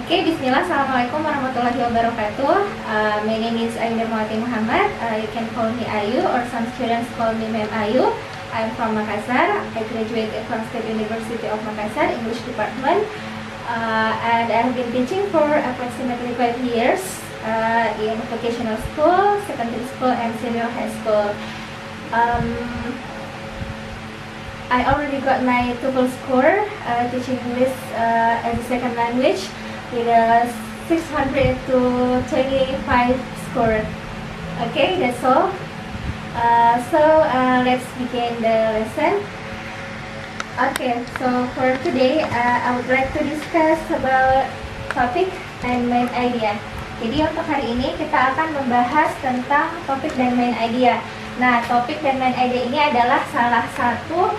Oke, bismillah, assalamualaikum warahmatullahi wabarakatuh. My name is Ayu Darmawati Muhammad. You can call me Ayu, or some students call me Ma'am Ayu. I'm from Makassar. I graduated from State University of Makassar, English department, and I've been teaching for approximately 5 years in vocational school, secondary school, and senior high school. I already got my TOEFL score teaching English as a second language with a 600 to 25 score. Okay, that's all. Let's begin the lesson. Okay, so for today I would like to discuss about topic and main idea. Jadi untuk hari ini kita akan membahas tentang topik dan main idea. Nah, topik dan main idea ini adalah salah satu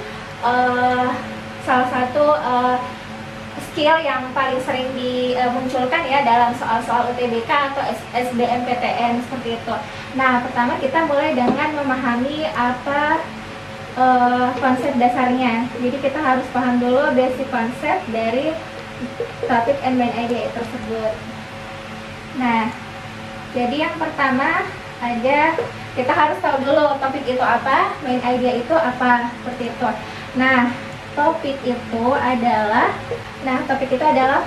skill yang paling sering dimunculkan ya dalam soal-soal UTBK atau SBMPTN seperti itu. Nah, pertama kita mulai dengan memahami apa konsep dasarnya. Jadi kita harus paham dulu basic konsep dari topik and main idea tersebut. Nah, jadi yang pertama kita harus tahu dulu topik itu apa, main idea itu apa, seperti itu. Nah, topik itu adalah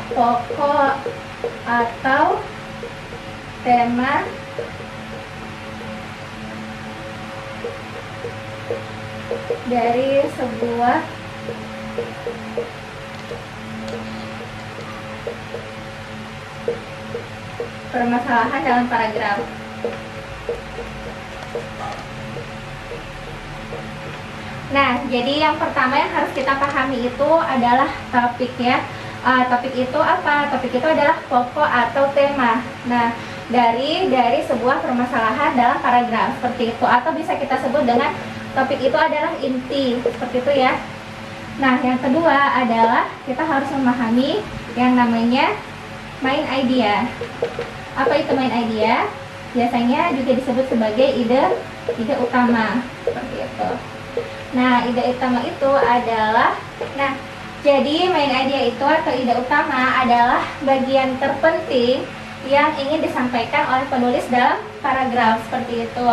pokok atau tema dari sebuah permasalahan dalam paragraf. Nah, jadi yang pertama yang harus kita pahami itu adalah topik ya. Topik itu apa? Topik itu adalah pokok atau tema. Nah, dari sebuah permasalahan dalam paragraf seperti itu, atau bisa kita sebut dengan topik itu adalah inti, seperti itu ya. Nah, yang kedua adalah kita harus memahami yang namanya main idea. Apa itu main idea? Biasanya juga disebut sebagai ide utama, seperti itu. Nah, ide utama itu adalah, jadi main idea itu atau ide utama adalah bagian terpenting yang ingin disampaikan oleh penulis dalam paragraf, seperti itu.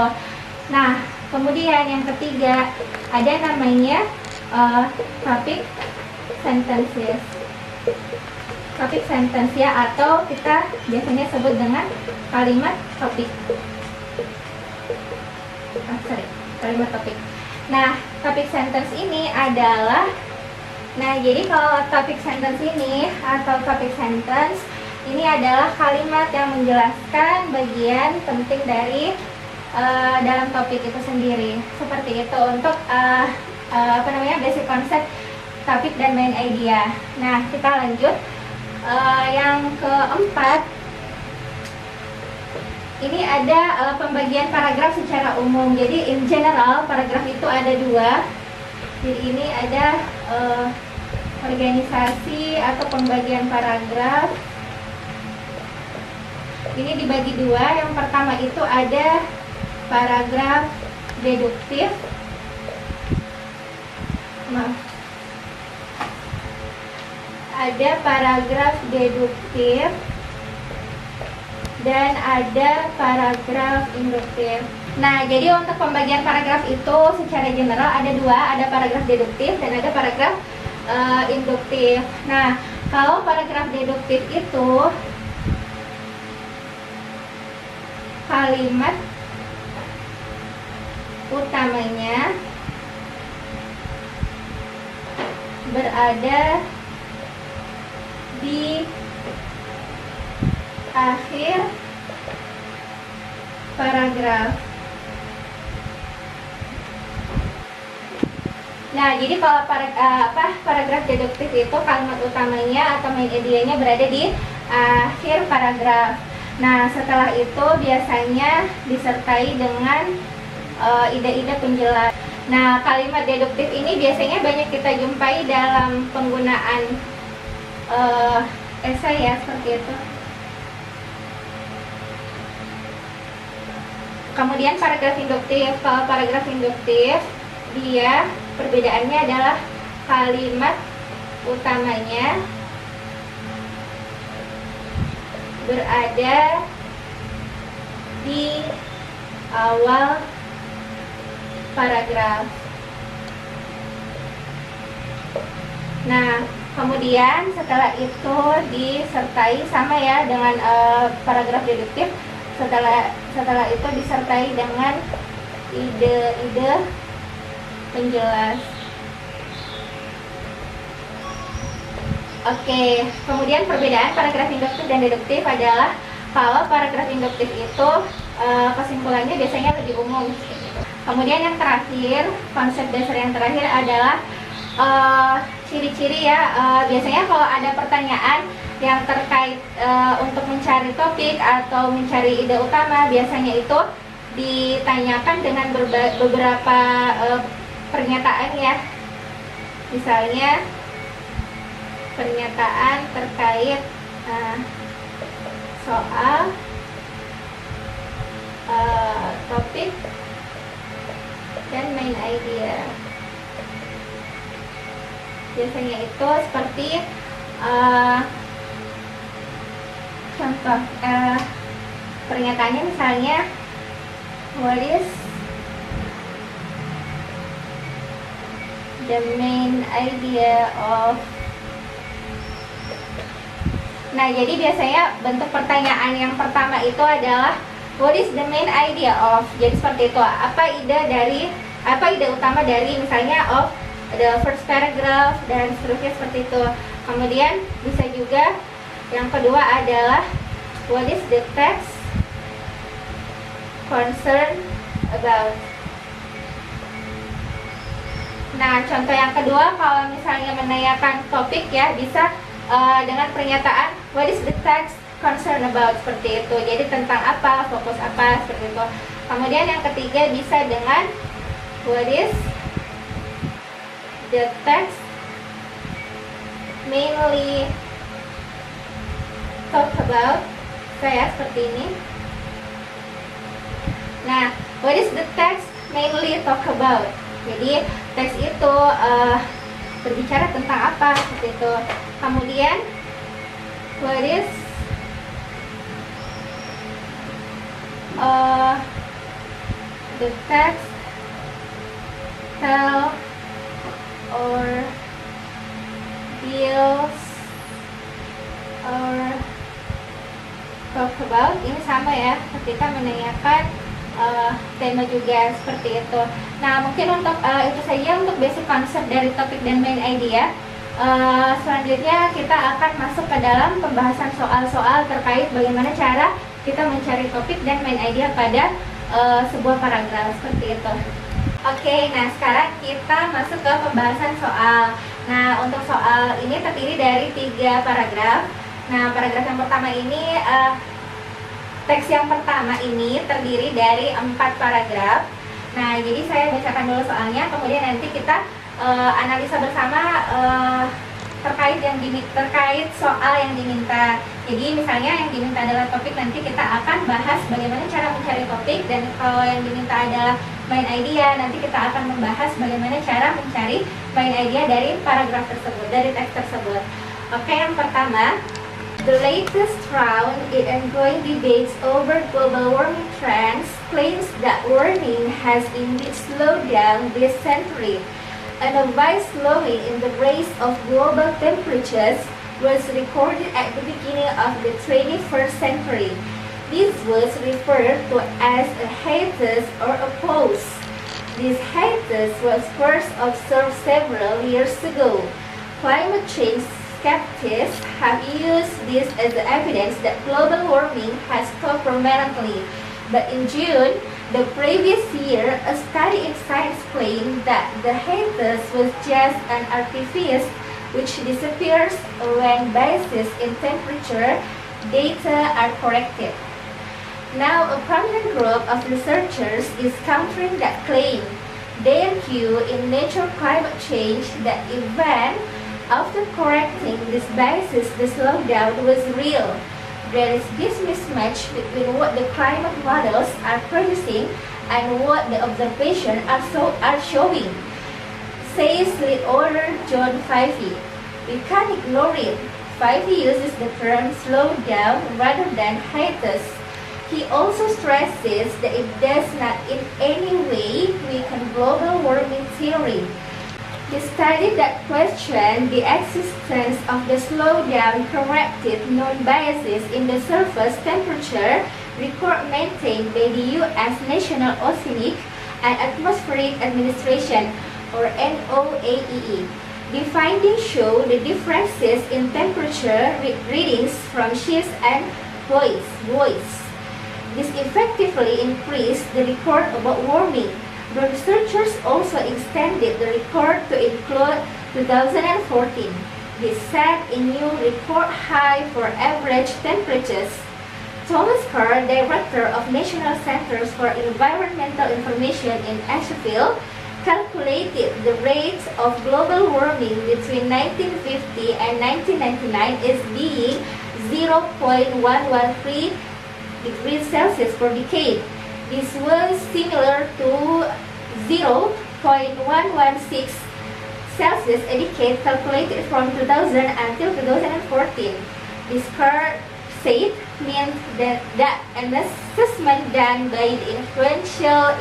Nah, kemudian yang ketiga ada namanya topic sentences. Topic sentence ya, atau kita biasanya sebut dengan kalimat topik. Kalimat topik. Nah, topik sentence ini adalah, jadi kalau topik sentence ini atau topik sentence ini adalah kalimat yang menjelaskan bagian penting dari dalam topik itu sendiri. Seperti itu untuk basic konsep topik dan main idea. Nah, kita lanjut. Yang keempat, ini ada pembagian paragraf secara umum. Jadi in general paragraf itu ada dua. Jadi ini ada organisasi atau pembagian paragraf. Ini dibagi dua. Yang pertama itu ada paragraf deduktif. Ada paragraf deduktif dan ada paragraf induktif. Nah, jadi untuk pembagian paragraf itu secara general ada dua, ada paragraf deduktif dan ada paragraf induktif. Nah, kalau paragraf deduktif itu kalimat utamanya berada di akhir paragraf. Nah, jadi kalau paragraf deduktif itu kalimat utamanya atau main idenya berada di akhir paragraf. Nah, setelah itu biasanya disertai dengan ide-ide penjelas. Nah, kalimat deduktif ini biasanya banyak kita jumpai dalam penggunaan esai ya, seperti itu. Kemudian paragraf induktif. Kalau paragraf induktif, dia perbedaannya adalah kalimat utamanya berada di awal paragraf. Nah, kemudian setelah itu disertai sama ya dengan paragraf deduktif. Setelah itu disertai dengan ide-ide penjelas. Oke, kemudian perbedaan paragraf induktif dan deduktif adalah kalau paragraf induktif itu kesimpulannya biasanya lebih umum. Kemudian yang terakhir, konsep dasar yang terakhir adalah ciri-ciri ya. Biasanya kalau ada pertanyaan yang terkait untuk mencari topik atau mencari ide utama, biasanya itu ditanyakan dengan beberapa pernyataan ya. Misalnya pernyataan terkait soal topik dan main idea. Biasanya itu seperti contoh pernyataannya misalnya, what is the main idea of. Nah, jadi biasanya bentuk pertanyaan yang pertama itu adalah what is the main idea of. Jadi seperti itu, apa ide utama dari misalnya of the first paragraph dan seterusnya seperti itu. Kemudian bisa juga yang kedua adalah what is the text concern about. Nah, contoh yang kedua kalau misalnya menanyakan topik ya, bisa dengan pernyataan what is the text concern about, seperti itu. Jadi tentang apa, fokus apa, seperti itu. Kemudian yang ketiga bisa dengan what is the text mainly talk about, kayak seperti ini. Nah, what is the text mainly talk about? Jadi teks itu berbicara tentang apa, seperti itu. Kemudian what is the text tell or deals or talk about. Ini sama ya ketika menanyakan tema juga seperti itu. Nah, mungkin untuk itu saja untuk basic konsep dari topik dan main idea. Selanjutnya kita akan masuk ke dalam pembahasan soal-soal terkait bagaimana cara kita mencari topik dan main idea pada sebuah paragraf, seperti itu. Oke, nah sekarang kita masuk ke pembahasan soal. Nah, untuk soal ini terdiri dari 3 paragraf. Nah, paragraf yang pertama ini teks yang pertama ini terdiri dari 4 paragraf. Nah, jadi saya bacakan dulu soalnya, kemudian nanti kita analisa bersama terkait soal yang diminta. Jadi misalnya yang diminta adalah topik, nanti kita akan bahas bagaimana cara mencari topik, dan kalau yang diminta adalah main idea, nanti kita akan membahas bagaimana cara mencari main idea dari paragraf tersebut, dari teks tersebut. Oke, yang pertama, the latest round in ongoing debates over global warming trends claims that warming has indeed slowed down this century. And a wide slowing in the rise of global temperatures was recorded at the beginning of the 21st century. This was referred to as a hiatus or a pause. This hiatus was first observed several years ago. Climate change skeptics have used this as evidence that global warming has stopped permanently. But in June, the previous year, a study in Science claimed that the hiatus was just an artifice which disappears when biases in temperature data are corrected. Now, a prominent group of researchers is countering that claim. They argue in Nature Climate Change that even after correcting these biases, the slowdown was real. There is this mismatch between what the climate models are producing and what the observations are showing, says lead author John Fyvie. We can't ignore it. 5, he uses the term slowdown rather than hiatus. He also stresses that it does not in any way weaken global warming theory. He studied that question the existence of the slowdown corrected known biases in the surface temperature record maintained by the U.S. National Oceanic and Atmospheric Administration, or NOAA. The findings show the differences in temperature readings from ships and buoys. This effectively increased the record about warming. The researchers also extended the record to include 2014. This set a new record high for average temperatures. Thomas Carr, director of National Centers for Environmental Information in Asheville, calculated the rates of global warming between 1950 and 1999 as being 0.113 degrees Celsius per decade. This was similar to 0.116 Celsius a decade calculated from 2000 until 2014. This curve said means that an assessment done by the influential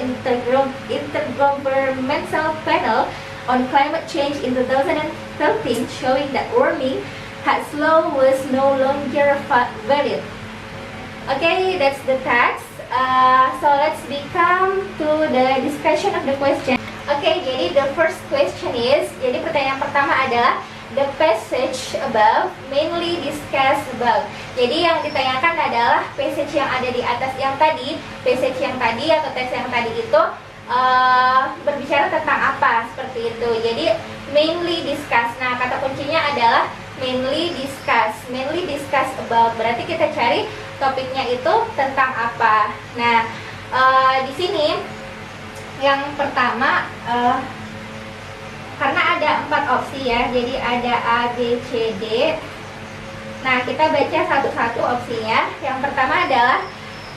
Intergovernmental Panel on Climate Change in 2013 showing that warming had slowed was no longer valid. Okay, that's the text. So let's become to the discussion of the question. Okay, jadi the first question is, jadi pertanyaan pertama adalah the passage above mainly discuss above. Jadi yang ditanyakan adalah passage yang ada di atas yang tadi, passage yang tadi atau teks yang tadi itu berbicara tentang apa seperti itu. Jadi mainly discuss. Nah, kata kuncinya adalah mainly discuss above. Berarti kita cari topiknya itu tentang apa. Nah, di sini yang pertama karena ada 4 opsi ya, jadi ada A, B, C, D. Nah, kita baca satu-satu opsinya. Yang pertama adalah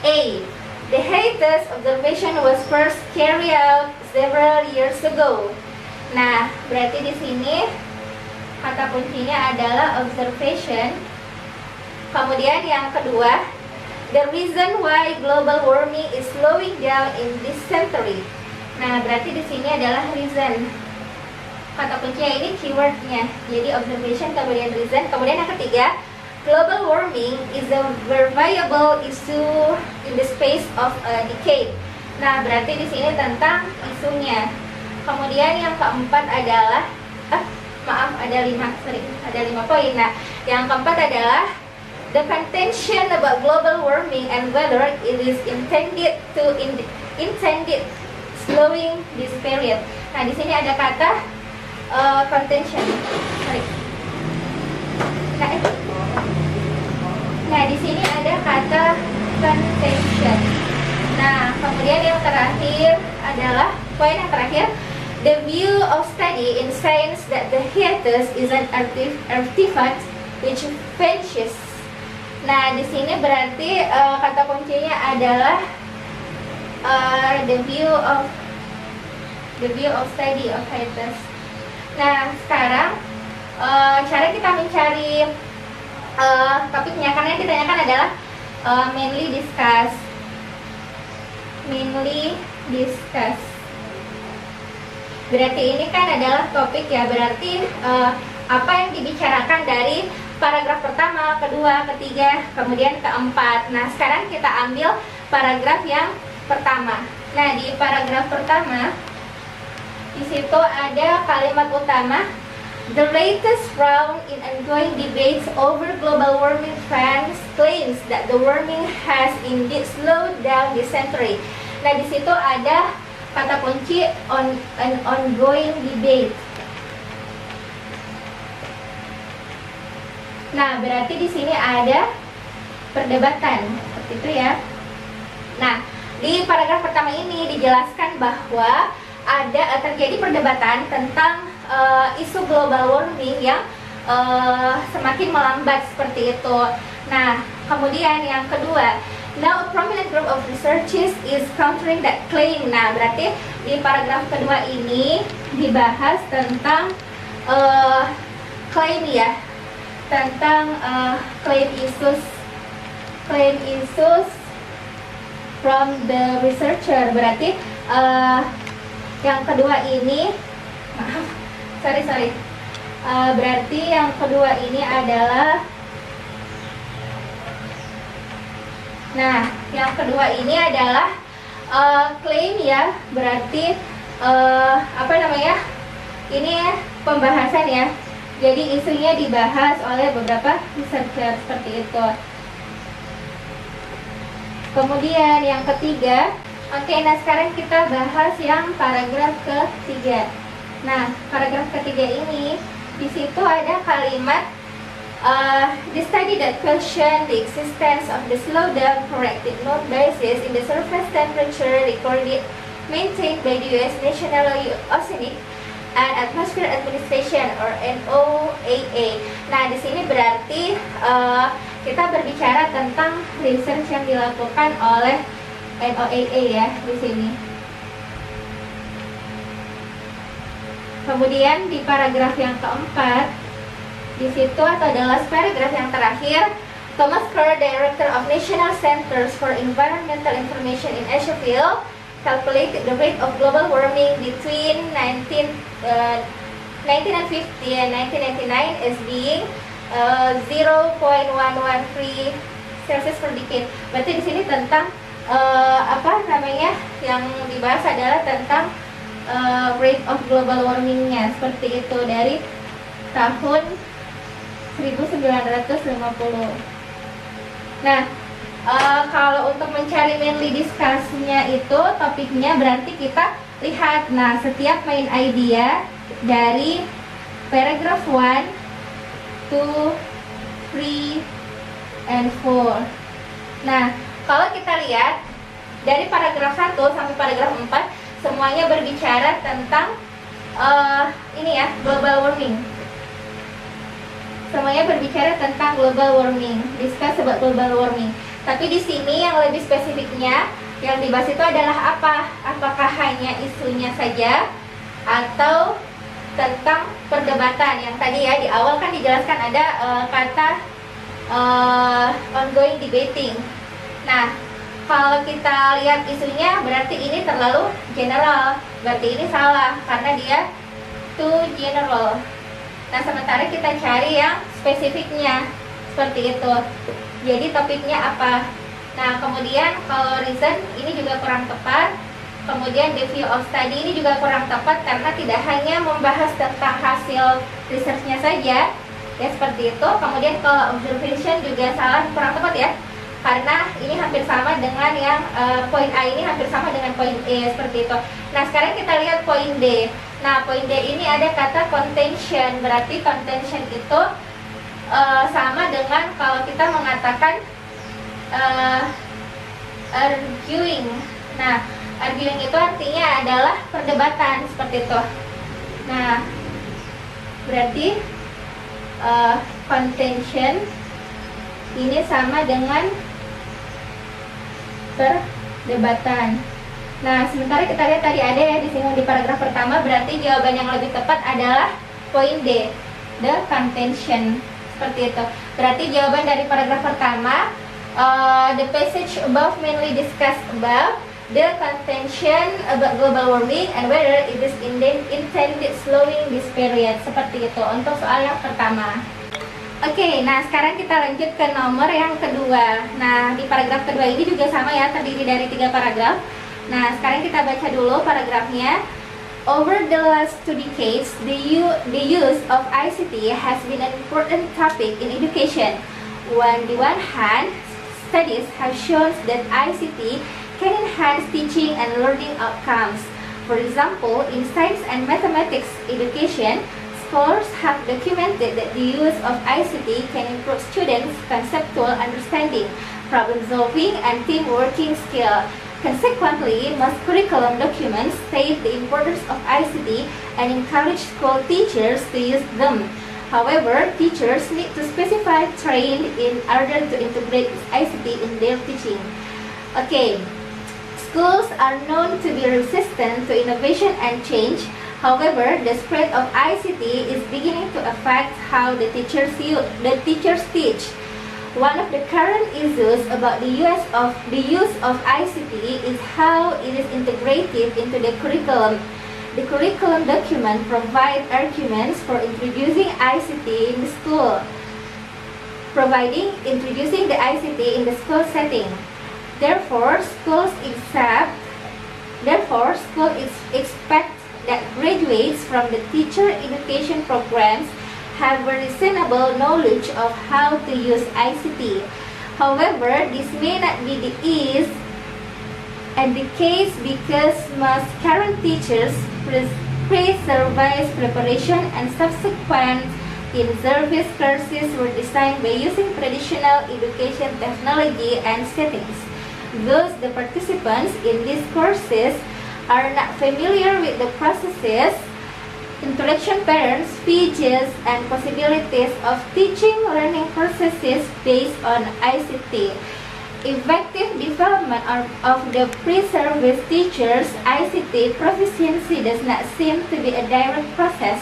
A. The hiatus observation was first carried out several years ago. Nah, berarti di sini kata kuncinya adalah observation. Kemudian yang kedua, the reason why global warming is slowing down in this century. Nah, berarti di sini adalah reason. Kata kuncinya ini keywordnya. Jadi observation kemudian reason. Kemudian yang ketiga, global warming is a variable issue in the space of a decade. Nah, berarti di sini tentang isunya. Kemudian yang keempat adalah ada 5 poin. Nah, yang keempat adalah the contention about global warming and whether it is intended slowing this period. Nah, di sini ada kata contention. Nah, di sini ada kata contention. Nah, kemudian yang terakhir adalah poin yang terakhir, the view of study in science that the hiatus is an artifact which vanishes. Nah, di sini berarti kata kuncinya adalah the view of study of hiatus. Nah, sekarang cara kita mencari topiknya, karena yang ditanyakan adalah mainly discuss. Berarti ini kan adalah topik ya, berarti apa yang dibicarakan dari paragraf pertama, kedua, ketiga, kemudian keempat. Nah, sekarang kita ambil paragraf yang pertama. Nah, di paragraf pertama di situ ada kalimat utama, the latest round in ongoing debates over global warming trends claims that the warming has indeed slowed down this century. Nah, di situ ada kata kunci on an ongoing debate. Nah, berarti di sini ada perdebatan, seperti itu ya. Nah, di paragraf pertama ini dijelaskan bahwa ada terjadi perdebatan tentang isu global warming yang semakin melambat seperti itu. Nah, kemudian yang kedua, now a prominent group of researchers is countering that claim. Nah, berarti di paragraf kedua ini dibahas tentang klaim ya, tentang claim issues from the researcher. Berarti yang kedua ini, maaf, sorry. Berarti yang kedua ini adalah, nah, yang kedua ini adalah claim ya. Berarti apa namanya? Ini pembahasan ya. Jadi isunya dibahas oleh beberapa researcher seperti itu. Kemudian yang ketiga, oke, nah sekarang kita bahas yang paragraf ketiga. Nah, paragraf ketiga ini di situ ada kalimat the study that questioned the existence of the slowdown corrected node basis in the surface temperature recorded maintained by the U.S. National Oceanic and Atmosphere Administration or NOAA. Nah, di sini berarti kita berbicara tentang research yang dilakukan oleh NOAA ya di sini. Kemudian di paragraf yang keempat, di situ atau dalam paragraf yang terakhir, Thomas Kerr, Director of National Centers for Environmental Information in Asia Field, calculated the rate of global warming between 1950 and 1999 as being 0.113 Celsius per decade. Berarti di sini tentang apa namanya, yang dibahas adalah tentang rate of global warmingnya seperti itu dari tahun 1950. Nah, kalau untuk mencari mainly discuss-nya itu topiknya berarti kita lihat, nah setiap main idea dari paragraph 1, 2, 3, and 4. Nah, kalau kita lihat dari paragraf 1 sampai paragraf 4 semuanya berbicara tentang ini ya, global warming. Semuanya berbicara tentang global warming, discuss about global warming. Tapi di sini yang lebih spesifiknya yang dibahas itu adalah apa? Apakah hanya isunya saja atau tentang perdebatan yang tadi ya di awal kan dijelaskan ada kata ongoing debating. Nah, kalau kita lihat isunya berarti ini terlalu general, berarti ini salah karena dia too general. Nah, sementara kita cari yang spesifiknya seperti itu. Jadi topiknya apa? Nah, kemudian kalau reason ini juga kurang tepat. Kemudian the view of study ini juga kurang tepat karena tidak hanya membahas tentang hasil researchnya saja, ya seperti itu. Kemudian kalau observation juga salah, kurang tepat ya. Karena ini hampir sama dengan yang poin A ini hampir sama dengan poin E seperti itu. Nah, sekarang kita lihat poin D. Nah, poin D ini ada kata contention. Berarti contention itu sama dengan kalau kita mengatakan arguing. Nah, arguing itu artinya adalah perdebatan seperti itu. Nah, berarti contention ini sama dengan perdebatan. Nah, sementara kita lihat tadi ada ya di sini di paragraf pertama, berarti jawaban yang lebih tepat adalah poin D, the contention. Seperti itu. Berarti jawaban dari paragraf pertama, the passage above mainly discussed about the contention about global warming and whether it is intended slowing this period. Seperti itu untuk soal yang pertama. Oke, nah sekarang kita lanjut ke nomor yang kedua. Nah, di paragraf kedua ini juga sama ya, terdiri dari 3 paragraf. Nah, sekarang kita baca dulu paragrafnya. Over the last 2 decades, the use of ICT has been an important topic in education. On the one hand, studies have shown that ICT can enhance teaching and learning outcomes. For example, in science and mathematics education, scholars have documented that the use of ICT can improve students' conceptual understanding, problem solving, and team working skill. Consequently, most curriculum documents state the importance of ICT and encourage school teachers to use them. However, teachers need to specify trained in order to integrate ICT in their teaching. Okay, schools are known to be resistant to innovation and change. However, the spread of ICT is beginning to affect how the teachers teach. One of the current issues about the use of ICT is how it is integrated into the curriculum. The curriculum document provides arguments for introducing ICT in the school, introducing the ICT in the school setting. Therefore, schools expect that graduates from the teacher education programs have a reasonable knowledge of how to use ICT. However, this may not be the case because most current teachers pre-service preparation and subsequent in-service courses were designed by using traditional education technology and settings. Thus, the participants in these courses are not familiar with the processes, interaction patterns, features, and possibilities of teaching learning processes based on ICT. Effective development of the pre-service teachers' ICT proficiency does not seem to be a direct process,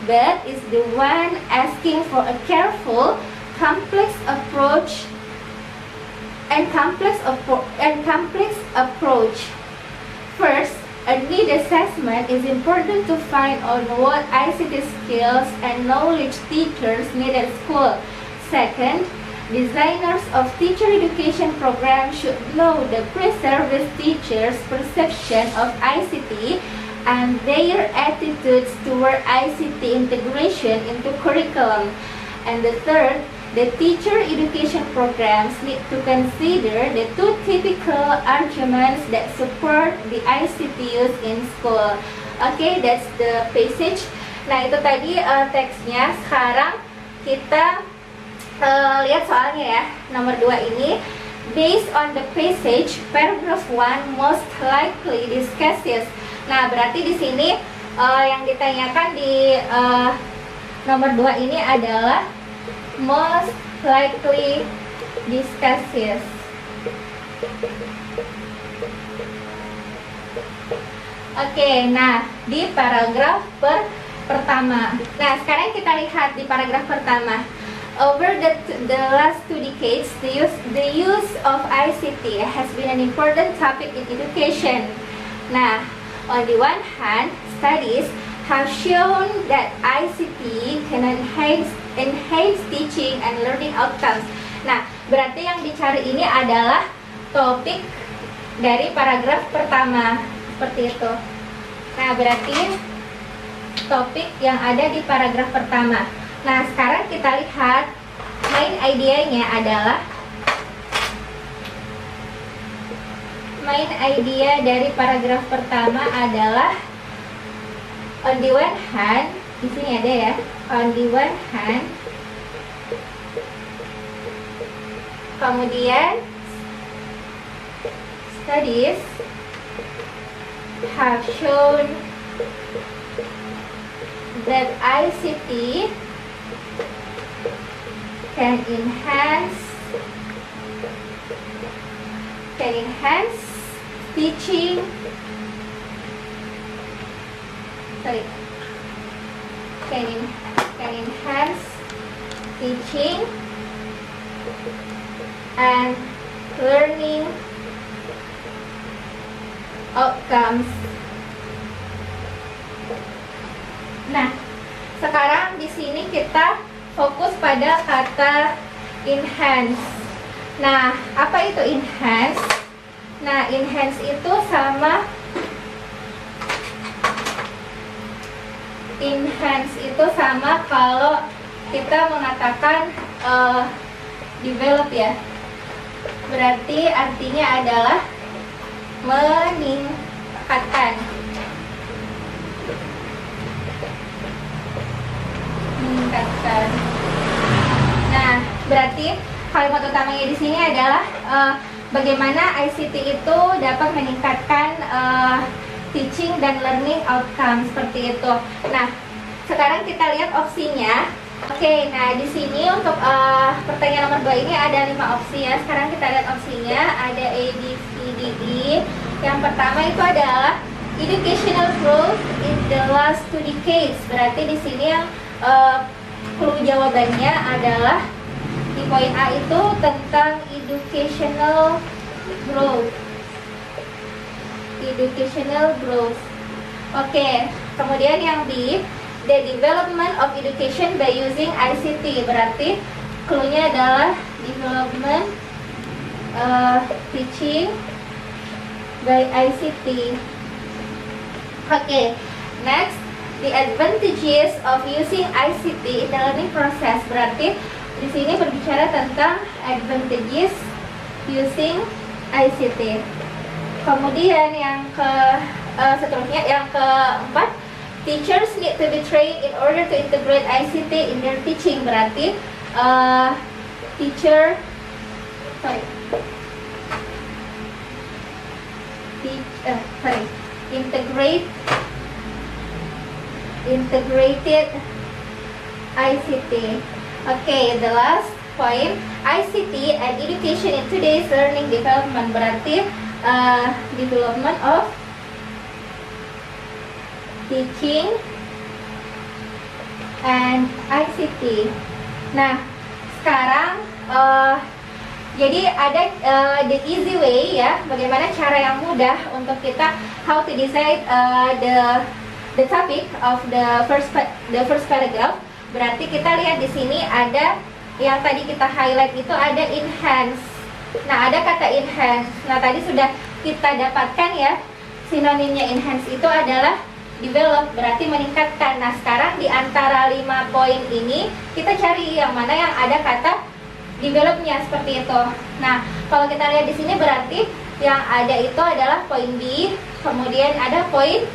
but is the one asking for a careful, complex approach. First, a need assessment is important to find out what ICT skills and knowledge teachers need at school. Second, designers of teacher education programs should know the pre-service teachers' perception of ICT and their attitudes toward ICT integration into curriculum. And the third, the teacher education programs need to consider the two typical arguments that support the ICT use in school. Okay, that's the passage. Nah, itu tadi teksnya. Sekarang kita lihat soalnya ya. Nomor 2 ini, based on the passage, paragraph 1 most likely discusses. Nah, berarti di sini yang ditanyakan di nomor 2 ini adalah most likely discusses. Oke, nah di paragraf pertama. Nah, sekarang kita lihat di paragraf pertama. Over the last 2 decades, the use of ICT has been an important topic in education. Nah, on the one hand, studies have shown that ICT can enhance teaching and learning outcomes. Nah, berarti yang dicari ini adalah topik dari paragraf pertama, seperti itu. Nah, berarti topik yang ada di paragraf pertama. Nah, sekarang kita lihat main idea dari paragraf pertama adalah on the one hand, di sini ada ya. On the one hand, kemudian studies have shown that ICT can enhance teaching. Can enhance teaching and learning outcomes. Nah, sekarang di sini kita fokus pada kata enhance. Nah, apa itu enhance? Nah, enhance itu sama kalau kita mengatakan develop ya. Berarti artinya adalah meningkatkan. Nah, berarti kalimat utamanya di sini adalah bagaimana ICT itu dapat meningkatkan teaching dan learning outcome, seperti itu. Nah, sekarang kita lihat opsinya. Oke, nah di sini untuk pertanyaan nomor 2 ini ada 5 opsi ya. Sekarang kita lihat opsinya, ada A, B, C, D, E. Yang pertama itu adalah educational growth in the last 2 decades. Berarti di sini yang clue jawabannya adalah di poin A itu tentang educational growth. Educational growth. Oke, kemudian yang B, the development of education by using ICT. Berarti clue-nya adalah development teaching by ICT. Oke, next, the advantages of using ICT in the learning process. Berarti di sini berbicara tentang advantages using ICT. Kemudian yang seterusnya yang keempat, teachers need to be trained in order to integrate ICT in their teaching. Berarti integrated ICT. Okay, the last point, ICT and education in today's learning development. Berarti development of teaching and ICT. Nah, sekarang jadi ada the easy way ya, bagaimana cara yang mudah untuk kita how to decide the topic of the first paragraph. Berarti kita lihat di sini ada yang tadi kita highlight itu ada enhance. Nah, ada kata enhance. Nah, tadi sudah kita dapatkan ya, sinonimnya enhance itu adalah develop, berarti meningkatkan. Nah, sekarang di antara 5 poin ini kita cari yang mana yang ada kata developnya seperti itu. Nah, kalau kita lihat di sini berarti yang ada itu adalah poin B, kemudian ada poin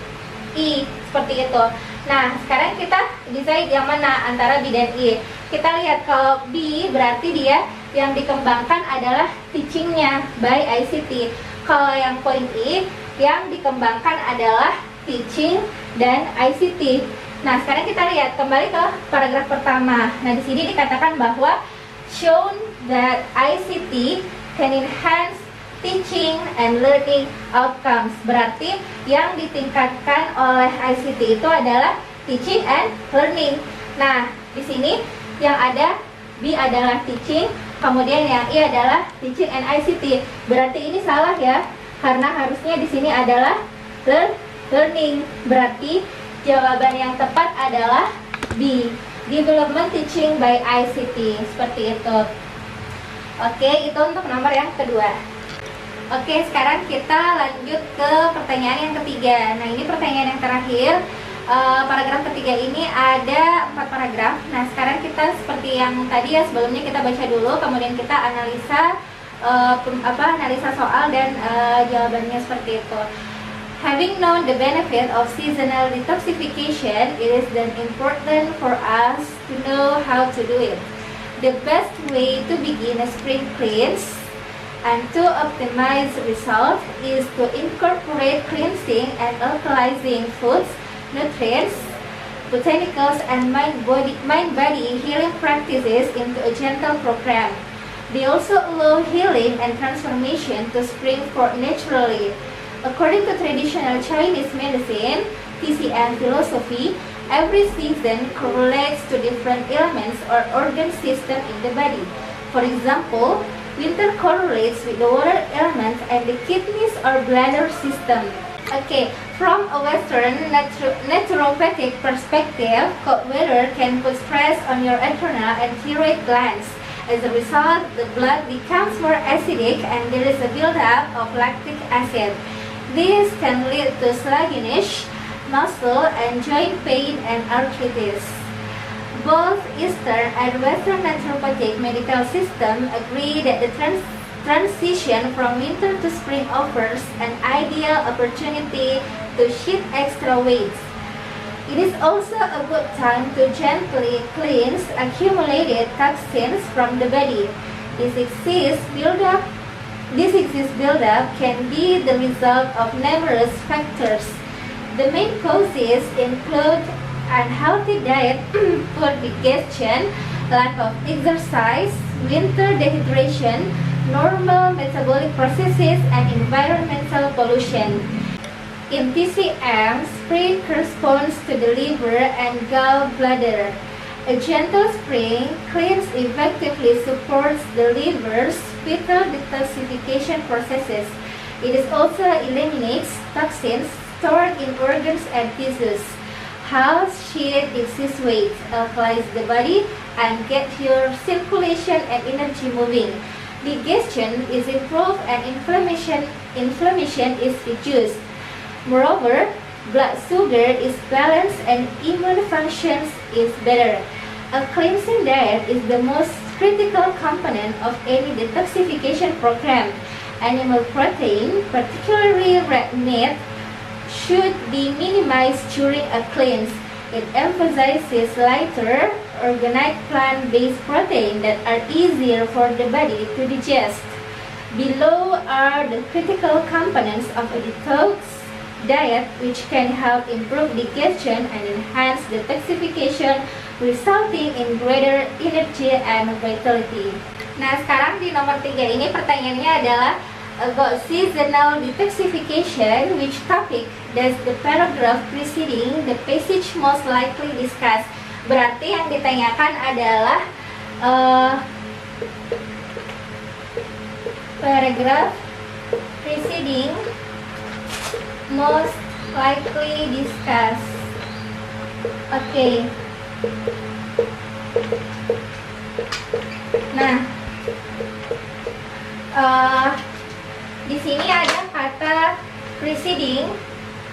I seperti itu. Nah, sekarang kita decide yang mana antara B dan I. Kita lihat kalau B berarti dia yang dikembangkan adalah teachingnya by ICT. Kalau yang poin I yang dikembangkan adalah teaching dan ICT. Nah, sekarang kita lihat kembali ke paragraf pertama. Nah, di sini dikatakan bahwa shown that ICT can enhance teaching and learning outcomes. Berarti yang ditingkatkan oleh ICT itu adalah teaching and learning. Nah, di sini yang ada B adalah teaching, kemudian yang I adalah teaching and ICT. Berarti ini salah ya, karena harusnya di sini adalah learning. Berarti jawaban yang tepat adalah B, development teaching by ICT. Seperti itu. Oke, itu untuk nomor yang kedua. Oke, sekarang kita lanjut ke pertanyaan yang ketiga. Nah, ini pertanyaan yang terakhir. Paragraf ketiga ini ada 4 paragraf. Nah, sekarang kita seperti yang tadi ya, sebelumnya kita baca dulu, kemudian kita analisa analisa soal dan jawabannya seperti itu. Having known the benefit of seasonal detoxification, it is then important for us to know how to do it. The best way to begin a spring cleanse and to optimize results is to incorporate cleansing and alkalizing foods, nutrients, botanicals, and mind-body healing practices into a gentle program. They also allow healing and transformation to spring forth naturally. According to traditional Chinese medicine, TCM philosophy, every season correlates to different elements or organ system in the body. For example, winter correlates with the water element and the kidneys or bladder system. Okay, from a Western naturopathic perspective, cold weather can put stress on your adrenal and thyroid glands. As a result, the blood becomes more acidic and there is a buildup of lactic acid. This can lead to sluggish muscle and joint pain and arthritis. Both Eastern and Western naturopathic medical systems agree that the transition from winter to spring offers an ideal opportunity to shed extra weight. It is also a good time to gently cleanse accumulated toxins from the body. This excess buildup can be the result of numerous factors. The main causes include unhealthy diet, poor digestion, lack of exercise, winter dehydration, normal metabolic processes, and environmental pollution. In TCM, spring corresponds to the liver and gallbladder. A gentle spring cleans effectively supports the liver's vital detoxification processes. It is also eliminates toxins stored in organs and tissues, helps shed excess weight, alkalize the body, and get your circulation and energy moving. Digestion is improved and inflammation is reduced. Moreover, blood sugar is balanced and immune functions is better. A cleansing diet is the most critical component of any detoxification program. Animal protein, particularly red meat, should be minimized during a cleanse. It emphasizes lighter, organic plant-based protein that are easier for the body to digest. Below are the critical components of a detox diet which can help improve digestion and enhance detoxification, resulting in greater energy and vitality. Nah, sekarang di nomor 3 ini pertanyaannya adalah about seasonal detoxification, which topic does the paragraph preceding the passage most likely discuss? Berarti yang ditanyakan adalah paragraph preceding most likely discuss. Oke. Nah, di sini ada kata preceding,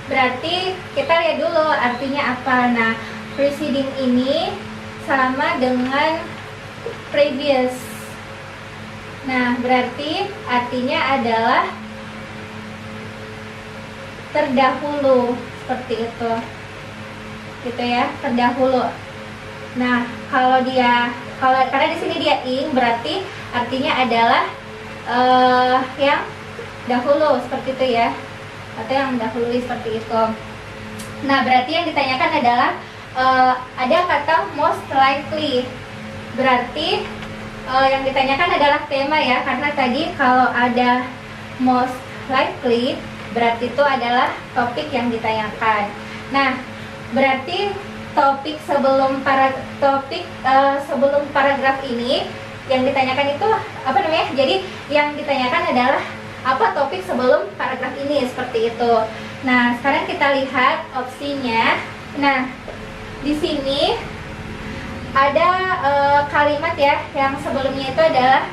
berarti kita lihat dulu artinya apa. Nah, preceding ini sama dengan previous. Nah, berarti artinya adalah terdahulu, seperti itu, gitu ya, terdahulu. Nah, kalau karena di sini dia ing, berarti artinya adalah yang dahulu, seperti itu ya, atau yang dahului, seperti itu. Nah, berarti yang ditanyakan adalah ada kata most likely, berarti yang ditanyakan adalah tema ya, karena tadi kalau ada most likely berarti itu adalah topik yang ditanyakan. Nah, berarti topik sebelum sebelum paragraf ini yang ditanyakan itu apa namanya? Jadi yang ditanyakan adalah apa topik sebelum paragraf ini, seperti itu. Nah, sekarang kita lihat opsinya. Nah, di sini ada kalimat ya yang sebelumnya itu adalah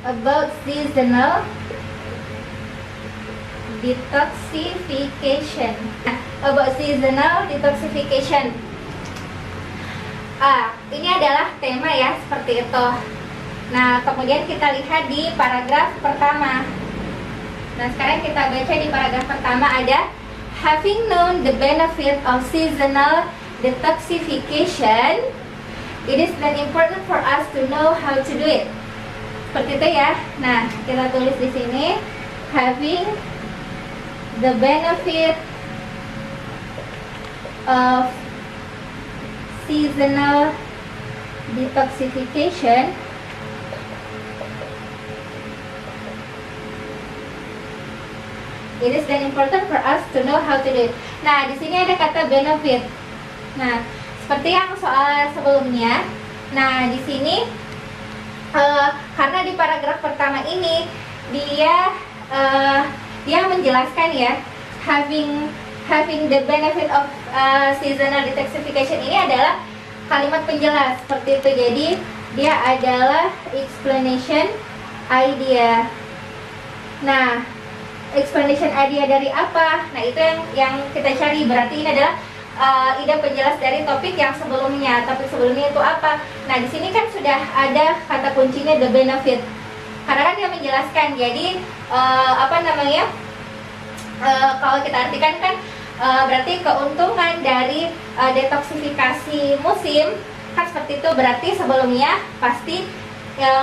about seasonal detoxification. About seasonal detoxification. Ini adalah tema ya, seperti itu. Nah, kemudian kita lihat di paragraf pertama. Nah, sekarang kita baca di paragraf pertama ada having known the benefit of seasonal detoxification, it is then important for us to know how to do it. Seperti itu ya. Nah, kita tulis di sini having the benefit of seasonal detoxification, it is then important for us to know how to do it. Nah, di sini ada kata benefit. Nah, seperti yang soal sebelumnya. Nah, di sini karena di paragraf pertama ini dia menjelaskan ya, having the benefit of seasonal detoxification ini adalah kalimat penjelas, seperti itu. Jadi dia adalah explanation idea. Nah, explanation idea dari apa? Nah, itu yang kita cari. Berarti ini adalah ide penjelas dari topik yang sebelumnya. Topik sebelumnya itu apa? Nah, di sini kan sudah ada kata kuncinya the benefit. Karena kan dia menjelaskan. Jadi kalau kita artikan kan berarti keuntungan dari detoksifikasi musim kan seperti itu. Berarti sebelumnya pasti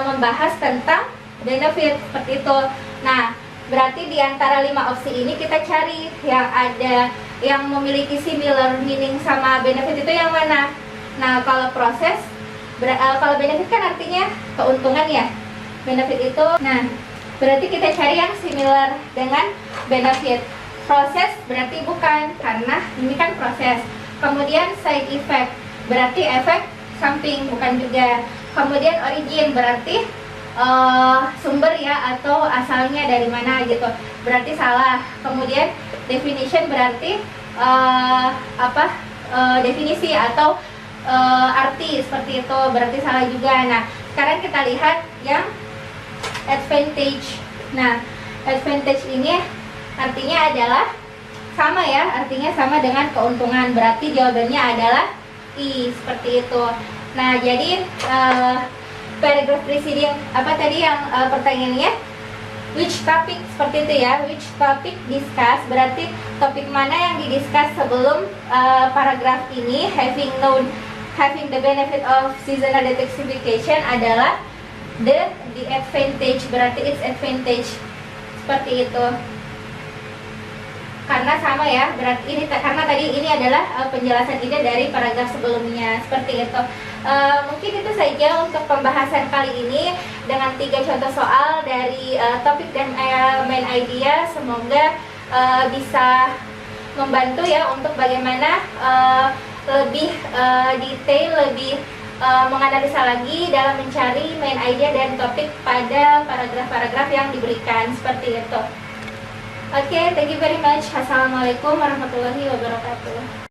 membahas tentang benefit, seperti itu. Nah, berarti di antara 5 opsi ini kita cari yang ada yang memiliki similar meaning sama benefit itu yang mana. Nah, kalau kalau benefit kan artinya keuntungan ya. Benefit itu, nah berarti kita cari yang similar dengan benefit. Proses berarti bukan, karena ini kan proses. Kemudian side effect berarti efek samping, bukan juga. Kemudian origin berarti sumber ya, atau asalnya dari mana gitu, berarti salah. Kemudian definition berarti definisi atau arti, seperti itu, berarti salah juga. Nah, sekarang kita lihat yang advantage. Nah, advantage ini artinya adalah sama ya, artinya sama dengan keuntungan, berarti jawabannya adalah I, seperti itu. Nah, jadi paragraph preceding apa tadi yang pertanyaannya, which topic, seperti itu ya, which topic discuss, berarti topik mana yang didiscuss sebelum paragraf ini. Having the benefit of seasonal detoxification adalah the advantage, berarti its advantage, seperti itu. Karena sama ya, berarti ini karena tadi ini adalah penjelasan ide dari paragraf sebelumnya, seperti itu. Mungkin itu saja untuk pembahasan kali ini dengan 3 contoh soal dari topik dan main idea. Semoga bisa membantu ya untuk bagaimana lebih detail, lebih menganalisa lagi dalam mencari main idea dan topik pada paragraf-paragraf yang diberikan, seperti itu. Oke, thank you very much. Assalamualaikum warahmatullahi wabarakatuh.